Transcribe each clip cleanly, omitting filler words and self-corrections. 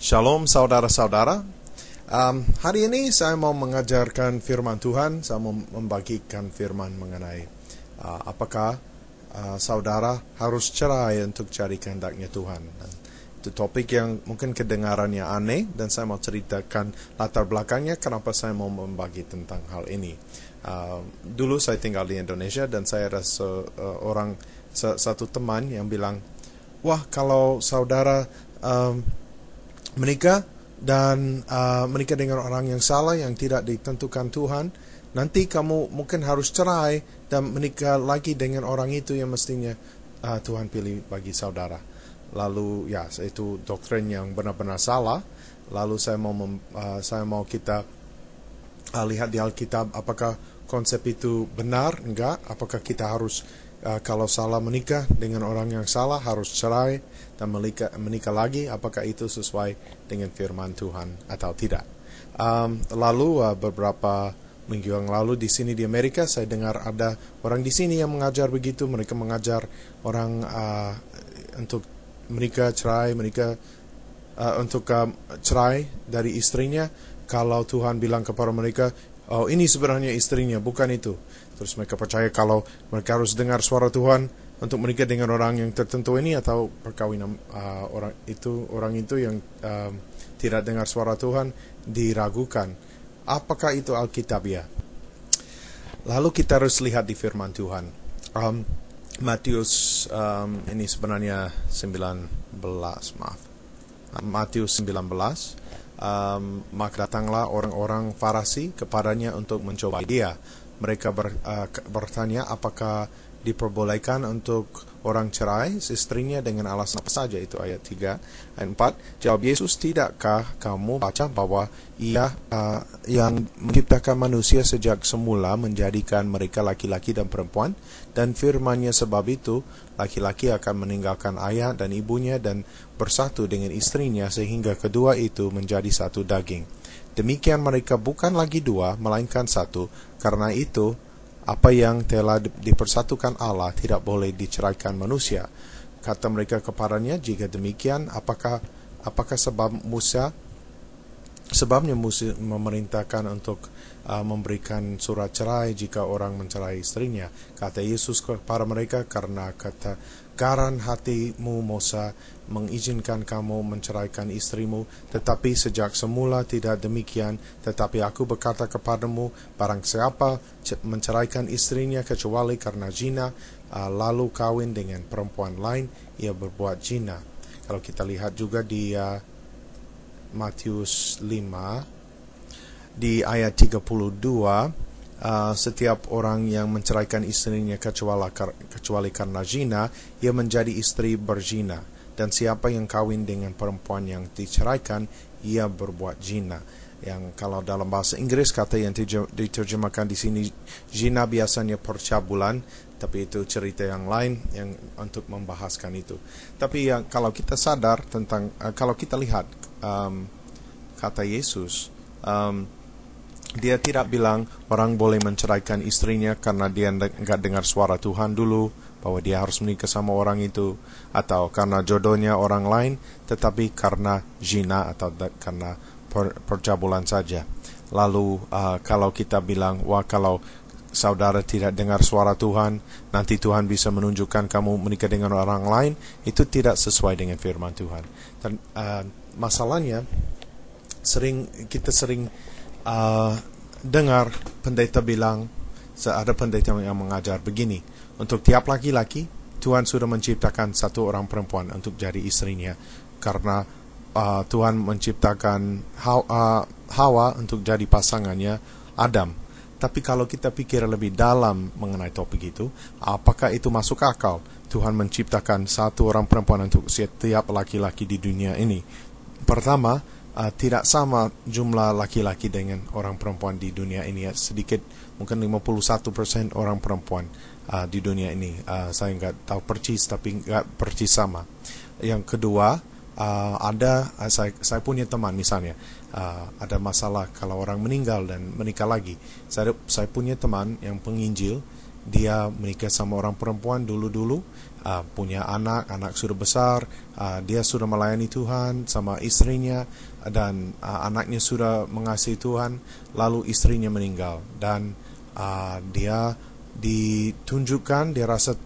Shalom saudara-saudara. Hari ini saya mau mengajarkan firman Tuhan. Saya mau membagikan firman mengenai apakah saudara harus cerai untuk cari kehendaknya Tuhan. Dan itu topik yang mungkin kedengarannya aneh, dan saya mau ceritakan latar belakangnya kenapa saya mau membagi tentang hal ini. Dulu saya tinggal di Indonesia, dan saya ada satu teman yang bilang, wah, kalau saudara menikah dan menikah dengan orang yang salah, yang tidak ditentukan Tuhan, nanti kamu mungkin harus cerai dan menikah lagi dengan orang itu yang mestinya Tuhan pilih bagi saudara. Lalu ya, itu doktrin yang benar-benar salah. Lalu saya mau kita lihat di Alkitab apakah konsep itu benar, enggak. Apakah kita harus kalau salah menikah dengan orang yang salah harus cerai dan menikah lagi, apakah itu sesuai dengan firman Tuhan atau tidak. Lalu beberapa minggu yang lalu di sini di Amerika, saya dengar ada orang di sini yang mengajar begitu. Mereka mengajar orang untuk cerai dari istrinya kalau Tuhan bilang kepada mereka, oh, ini sebenarnya istrinya, bukan itu. Terus mereka percaya kalau mereka harus dengar suara Tuhan untuk menikah dengan orang yang tertentu ini, atau perkawinan orang itu yang tidak dengar suara Tuhan diragukan. Apakah itu Alkitabiah? Lalu kita harus lihat di firman Tuhan. Matius ini sebenarnya 19, Matius 19. Maka datanglah orang-orang Farisi kepadanya untuk mencobai dia. Mereka bertanya apakah diperbolehkan untuk orang cerai istrinya dengan alasan apa saja. Itu ayat 3. Ayat 4, jawab Yesus, tidakkah kamu baca bahwa Ia yang menciptakan manusia sejak semula menjadikan mereka laki-laki dan perempuan, dan firman-Nya sebab itu laki-laki akan meninggalkan ayah dan ibunya dan bersatu dengan istrinya sehingga kedua itu menjadi satu daging. Demikian mereka bukan lagi dua melainkan satu. Karena itu apa yang telah dipersatukan Allah tidak boleh diceraikan manusia. Kata mereka kepadanya, jika demikian, apakah sebabnya Musa memerintahkan untuk memberikan surat cerai jika orang mencerai istrinya? Kata Yesus kepada mereka, karena ketegaran hatimu Musa mengizinkan kamu menceraikan istrimu, tetapi sejak semula tidak demikian. Tetapi aku berkata kepadamu, barang siapa menceraikan istrinya kecuali karena zina, lalu kawin dengan perempuan lain, ia berbuat zina. Kalau kita lihat juga di Matius 5 di ayat 32, setiap orang yang menceraikan istrinya kecuali karena zina, ia menjadi istri berzina, dan siapa yang kawin dengan perempuan yang diceraikan, ia berbuat zina. Yang kalau dalam bahasa Inggris kata yang diterjemahkan di sini zina biasanya percabulan, tapi itu cerita yang lain yang untuk membahaskan itu. Tapi kalau kita sadar tentang kalau kita lihat kata Yesus, dia tidak bilang orang boleh menceraikan istrinya karena dia enggak dengar suara Tuhan dulu, bahwa dia harus menikah sama orang itu, atau karena jodohnya orang lain, tetapi karena zina atau karena percabulan saja. Lalu kalau kita bilang, wah, kalau saudara tidak dengar suara Tuhan, nanti Tuhan bisa menunjukkan kamu menikah dengan orang lain, itu tidak sesuai dengan firman Tuhan. Dan masalahnya kita sering dengar pendeta bilang, ada pendeta yang mengajar begini, untuk tiap laki-laki Tuhan sudah menciptakan satu orang perempuan untuk jadi istrinya, karena Tuhan menciptakan Hawa untuk jadi pasangannya Adam. Tapi kalau kita pikir lebih dalam mengenai topik itu, apakah itu masuk akal? Tuhan menciptakan satu orang perempuan untuk setiap laki-laki di dunia ini. Pertama, tidak sama jumlah laki-laki dengan orang perempuan di dunia ini. Sedikit, mungkin 51% orang perempuan di dunia ini. Saya nggak tahu percis, tapi nggak percis sama. Yang kedua, saya punya teman misalnya, ada masalah kalau orang meninggal dan menikah lagi. Saya punya teman yang penginjil dia menikah sama orang perempuan dulu-dulu, punya anak sudah besar, dia sudah melayani Tuhan sama istrinya, dan anaknya sudah mengasihi Tuhan, lalu istrinya meninggal, dan dia ditunjukkan, dia rasa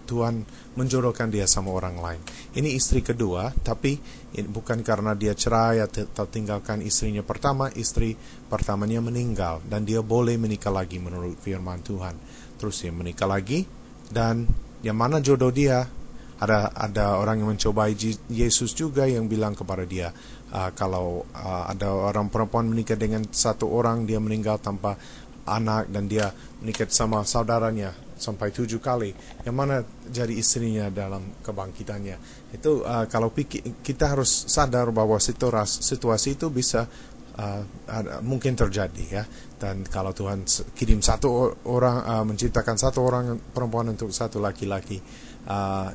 Tuhan menjodohkan dia sama orang lain. Ini istri kedua, tapi bukan karena dia cerai atau tinggalkan istrinya pertama. Istri pertamanya meninggal dan dia boleh menikah lagi menurut firman Tuhan. Terus dia menikah lagi, dan yang mana jodoh dia? Ada orang yang mencobai Yesus juga, yang bilang kepada dia, kalau ada orang perempuan menikah dengan satu orang, dia meninggal tanpa anak, dan dia menikah sama saudaranya sampai 7 kali, yang mana jadi istrinya dalam kebangkitannya. Itu kalau kita harus sadar bahwa situasi itu bisa mungkin terjadi, ya. Dan kalau Tuhan kirim satu orang, menciptakan satu orang perempuan untuk satu laki-laki,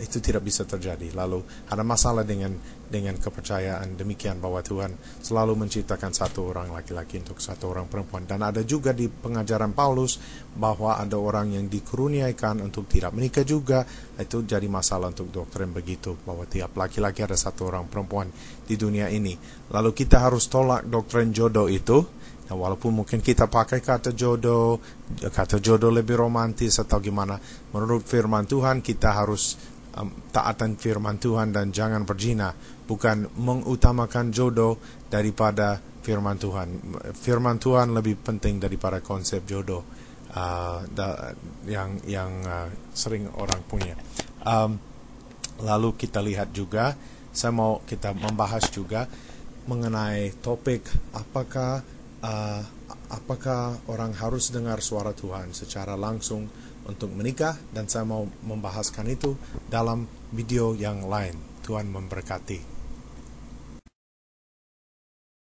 itu tidak bisa terjadi. Lalu ada masalah dengan kepercayaan demikian, bahwa Tuhan selalu menciptakan satu orang laki-laki untuk satu orang perempuan. Dan ada juga di pengajaran Paulus bahwa ada orang yang dikurniakan untuk tidak menikah juga. Itu jadi masalah untuk doktrin begitu, bahwa tiap laki-laki ada satu orang perempuan di dunia ini. Lalu kita harus tolak doktrin jodoh itu. Nah, walaupun mungkin kita pakai kata jodoh lebih romantis atau gimana, menurut firman Tuhan kita harus taatan firman Tuhan dan jangan berzina, bukan mengutamakan jodoh daripada firman Tuhan. Firman Tuhan lebih penting daripada konsep jodoh yang sering orang punya. Lalu kita lihat juga, saya mau kita membahas juga mengenai topik apakah orang harus dengar suara Tuhan secara langsung untuk menikah, dan saya mau membahaskan itu dalam video yang lain. Tuhan memberkati.